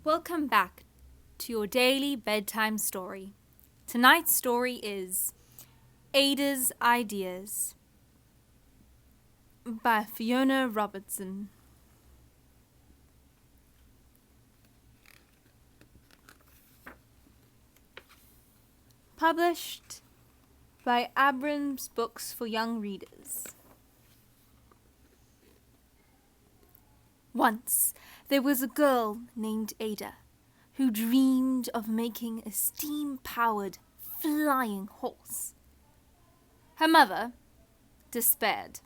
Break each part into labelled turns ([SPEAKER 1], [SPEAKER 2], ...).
[SPEAKER 1] Welcome back to your daily bedtime story. Tonight's story is Ada's Ideas by Fiona Robertson. Published by Abrams Books for Young Readers. Once there was a girl named Ada who dreamed of making a steam-powered flying horse. Her mother despaired.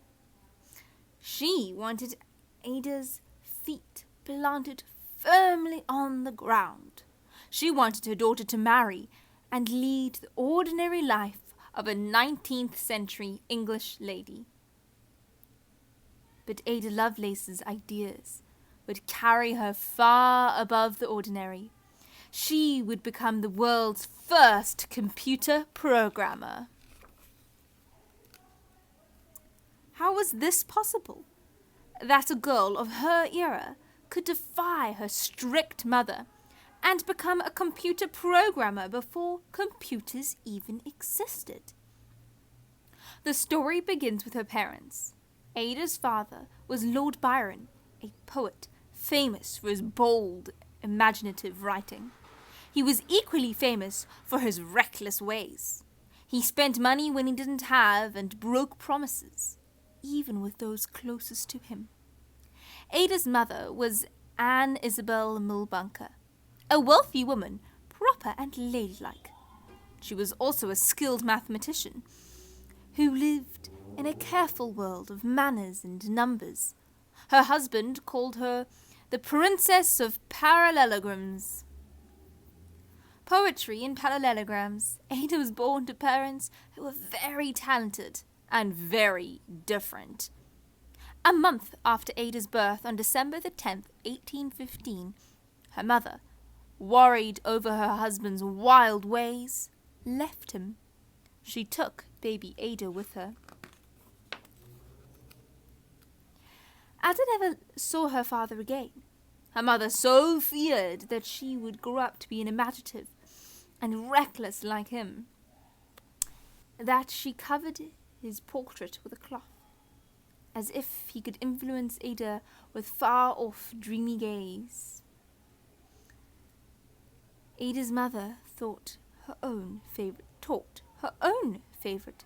[SPEAKER 1] She wanted Ada's feet planted firmly on the ground. She wanted her daughter to marry and lead the ordinary life of a 19th century English lady. But Ada Lovelace's ideas would carry her far above the ordinary. She would become the world's first computer programmer. How was this possible? That a girl of her era could defy her strict mother and become a computer programmer before computers even existed. The story begins with her parents. Ada's father was Lord Byron, a poet famous for his bold, imaginative writing. He was equally famous for his reckless ways. He spent money when he didn't have and broke promises, even with those closest to him. Ada's mother was Anne Isabel Millbunker, a wealthy woman, proper and ladylike. She was also a skilled mathematician who lived in a careful world of manners and numbers. Her husband called her the Princess of Parallelograms. Poetry and parallelograms. Ada was born to parents who were very talented and very different. A month after Ada's birth, on December the 10th, 1815, her mother, worried over her husband's wild ways, left him. She took baby Ada with her. Ada never saw her father again. Her mother so feared that she would grow up to be an imaginative and reckless like him, that she covered his portrait with a cloth, as if he could influence Ada with far-off dreamy gaze. Ada's mother taught her own favorite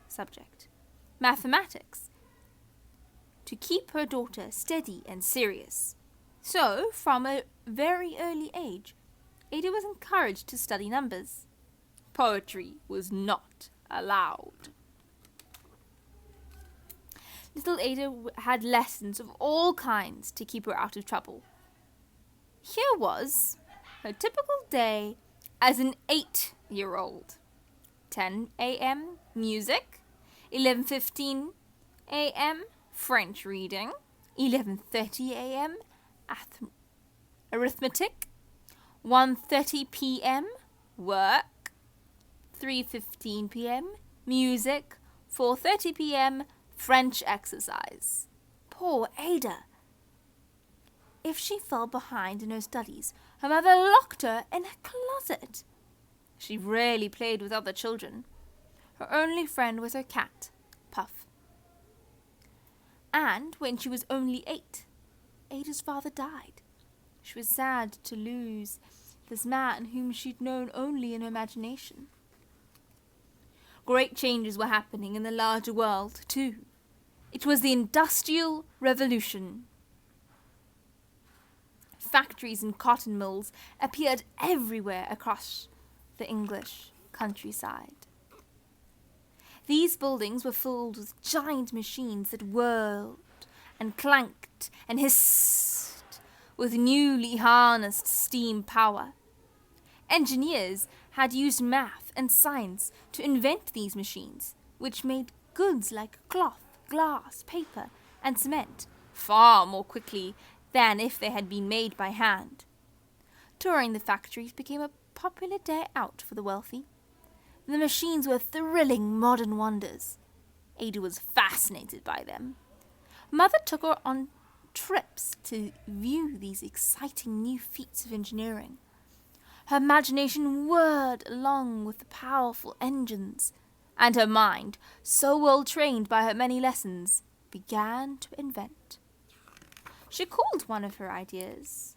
[SPEAKER 1] subject, mathematics, to keep her daughter steady and serious. So, from a very early age, Ada was encouraged to study numbers. Poetry was not allowed. Little Ada had lessons of all kinds to keep her out of trouble. Here was her typical day as an 8-year-old. 10 a.m. music, 11:15 a.m. French reading, 11:30 a.m. arithmetic, 1:30 p.m. work, 3:15 p.m. music, 4:30 p.m. French exercise. Poor Ada! If she fell behind in her studies, her mother locked her in a closet. She rarely played with other children. Her only friend was her cat, Puff. And when she was only 8, Ada's father died. She was sad to lose this man whom she'd known only in her imagination. Great changes were happening in the larger world, too. It was the Industrial Revolution. Factories and cotton mills appeared everywhere across the English countryside. These buildings were filled with giant machines that whirled and clanked and hissed with newly harnessed steam power. Engineers had used math and science to invent these machines, which made goods like cloth, glass, paper, and cement far more quickly than if they had been made by hand. Touring the factories became a popular day out for the wealthy. The machines were thrilling modern wonders. Ada was fascinated by them. Mother took her on trips to view these exciting new feats of engineering. Her imagination whirred along with the powerful engines, and her mind, so well trained by her many lessons, began to invent. She called one of her ideas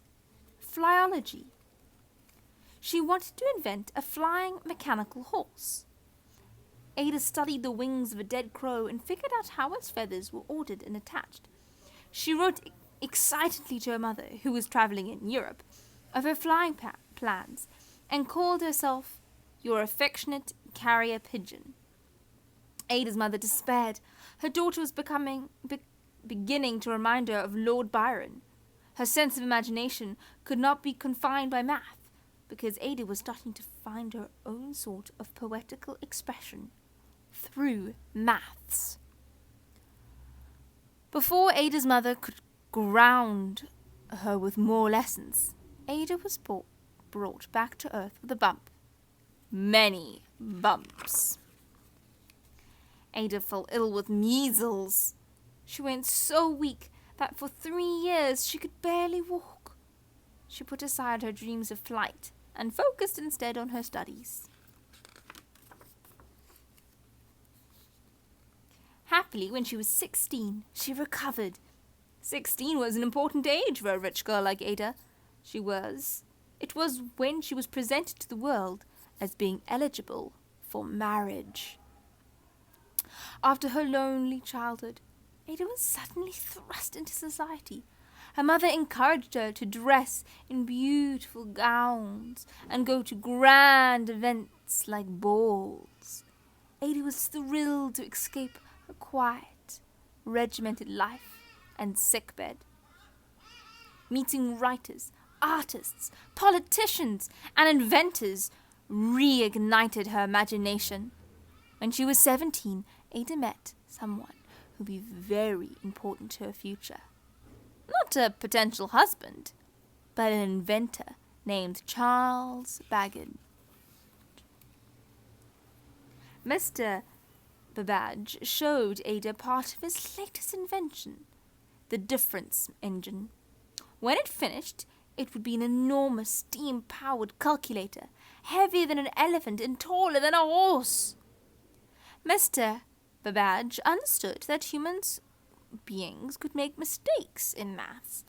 [SPEAKER 1] flyology. She wanted to invent a flying mechanical horse. Ada studied the wings of a dead crow and figured out how its feathers were ordered and attached. She wrote excitedly to her mother, who was traveling in Europe, of her flying plans, and called herself your affectionate carrier pigeon. Ada's mother despaired. Her daughter was beginning to remind her of Lord Byron. Her sense of imagination could not be confined by math, because Ada was starting to find her own sort of poetical expression through maths. Before Ada's mother could ground her with more lessons, Ada was brought back to earth with a bump. Many bumps. Ada fell ill with measles. She went so weak that for 3 years she could barely walk. She put aside her dreams of flight and focused instead on her studies. Happily, when she was 16, she recovered. 16 was an important age for a rich girl like Ada. It was when she was presented to the world as being eligible for marriage. After her lonely childhood, Ada was suddenly thrust into society. Her mother encouraged her to dress in beautiful gowns and go to grand events like balls. Ada was thrilled to escape her quiet, regimented life and sickbed. Meeting writers, artists, politicians, and inventors reignited her imagination. When she was 17, Ada met someone who would be very important to her future. Not a potential husband, but an inventor named Charles Babbage. Mr. Babbage showed Ada part of his latest invention, the difference engine. When it finished, it would be an enormous steam-powered calculator, heavier than an elephant and taller than a horse. Mr. Babbage understood that human beings could make mistakes in maths,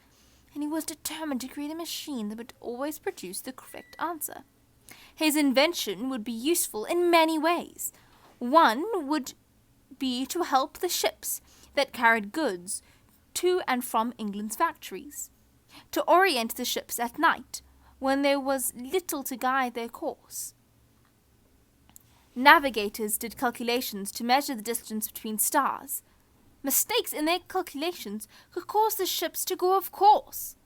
[SPEAKER 1] and he was determined to create a machine that would always produce the correct answer. His invention would be useful in many ways. One would be to help the ships that carried goods to and from England's factories, to orient the ships at night when there was little to guide their course. Navigators did calculations to measure the distance between stars. Mistakes in their calculations could cause the ships to go off course.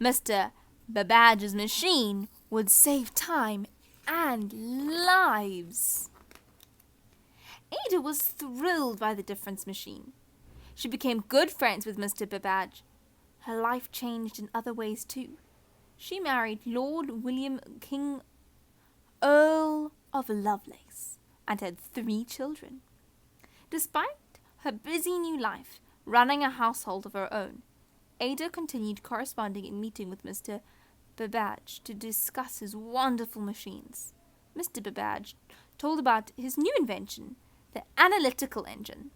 [SPEAKER 1] Mr. Babbage's machine would save time and lives. Ada was thrilled by the difference machine. She became good friends with Mr. Babbage. Her life changed in other ways too. She married Lord William King, Earl of Lovelace, and had 3 children. Despite her busy new life, running a household of her own, Ada continued corresponding and meeting with Mr. Babbage to discuss his wonderful machines. Mr. Babbage told about his new invention, the analytical engine.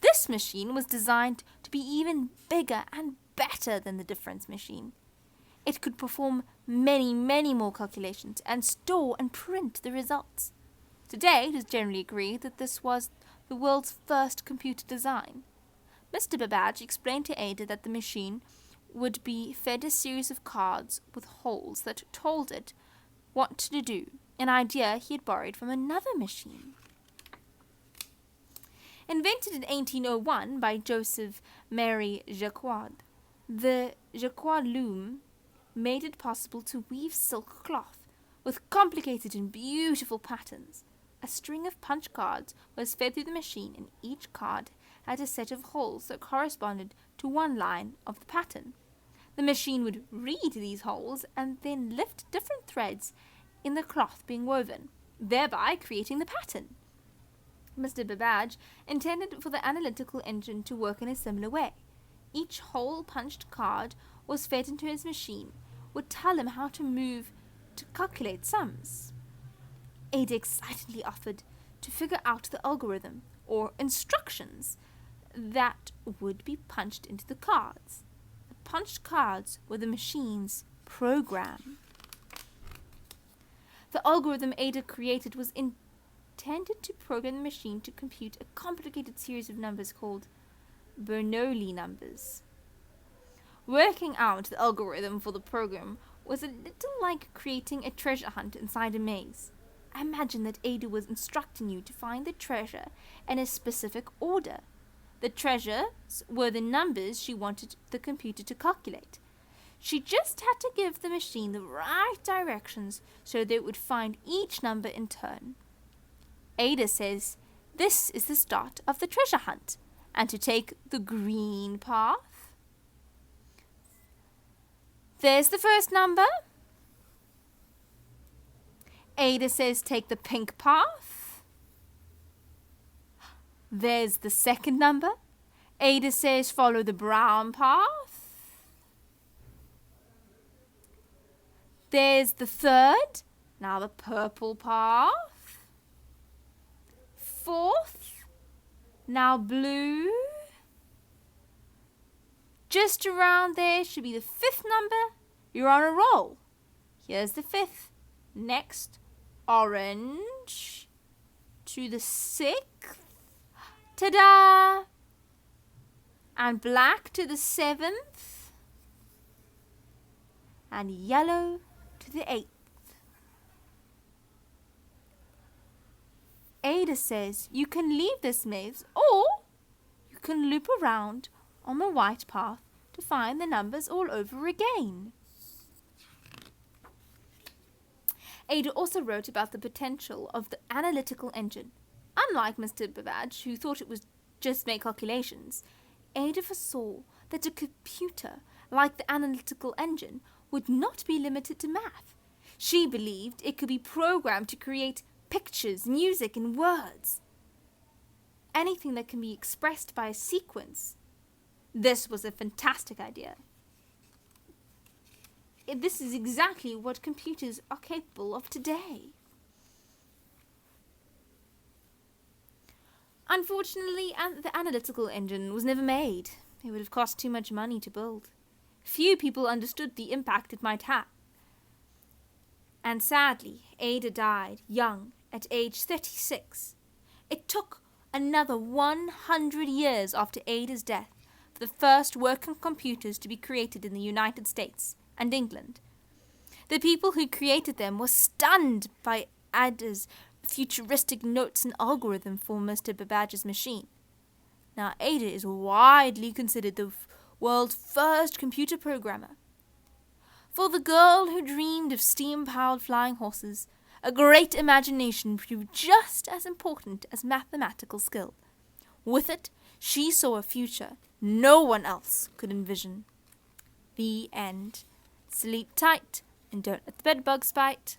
[SPEAKER 1] This machine was designed to be even bigger and better than the difference machine. It could perform many, many more calculations and store and print the results. Today, it is generally agreed that this was the world's first computer design. Mr. Babbage explained to Ada that the machine would be fed a series of cards with holes that told it what to do, an idea he had borrowed from another machine. Invented in 1801 by Joseph Mary Jacquard, the Jacquard loom made it possible to weave silk cloth with complicated and beautiful patterns. A string of punch cards was fed through the machine, and each card had a set of holes that corresponded to one line of the pattern. The machine would read these holes and then lift different threads in the cloth being woven, thereby creating the pattern. Mr. Babbage intended for the analytical engine to work in a similar way. each hole punched card was fed into his machine would tell him how to move to calculate sums. Ada excitedly offered to figure out the algorithm or instructions that would be punched into the cards. The punched cards were the machine's program. The algorithm Ada created was intended to program the machine to compute a complicated series of numbers called Bernoulli numbers. Working out the algorithm for the program was a little like creating a treasure hunt inside a maze. Imagine that Ada was instructing you to find the treasure in a specific order. The treasures were the numbers she wanted the computer to calculate. She just had to give the machine the right directions so that it would find each number in turn. Ada says, "This is the start of the treasure hunt, and to take the green path, there's the first number." Ada says, "Take the pink path." There's the second number. Ada says, "Follow the brown path." There's the third. Now the purple path. Fourth. Now blue. Just around there should be the fifth number. You're on a roll. Here's the fifth. Next, orange. To the sixth. Ta-da! And black to the seventh. And yellow to the eighth. Ada says you can leave this maze or you can loop around on the white path to find the numbers all over again. Ada also wrote about the potential of the analytical engine. Unlike Mr. Babbage, who thought it was just make calculations, Ada foresaw that a computer, like the analytical engine, would not be limited to math. She believed it could be programmed to create pictures, music, and words. Anything that can be expressed by a sequence. This was a fantastic idea. This is exactly what computers are capable of today. Unfortunately, the analytical engine was never made. It would have cost too much money to build. Few people understood the impact it might have. And sadly, Ada died young at age 36. It took another 100 years after Ada's death for the first working computers to be created in the United States and England. The people who created them were stunned by Ada's futuristic notes and algorithm for Mr. Babbage's machine. Now, Ada is widely considered the world's first computer programmer. For the girl who dreamed of steam-powered flying horses, a great imagination proved just as important as mathematical skill. With it, she saw a future no one else could envision. The end. Sleep tight and don't let the bedbugs bite.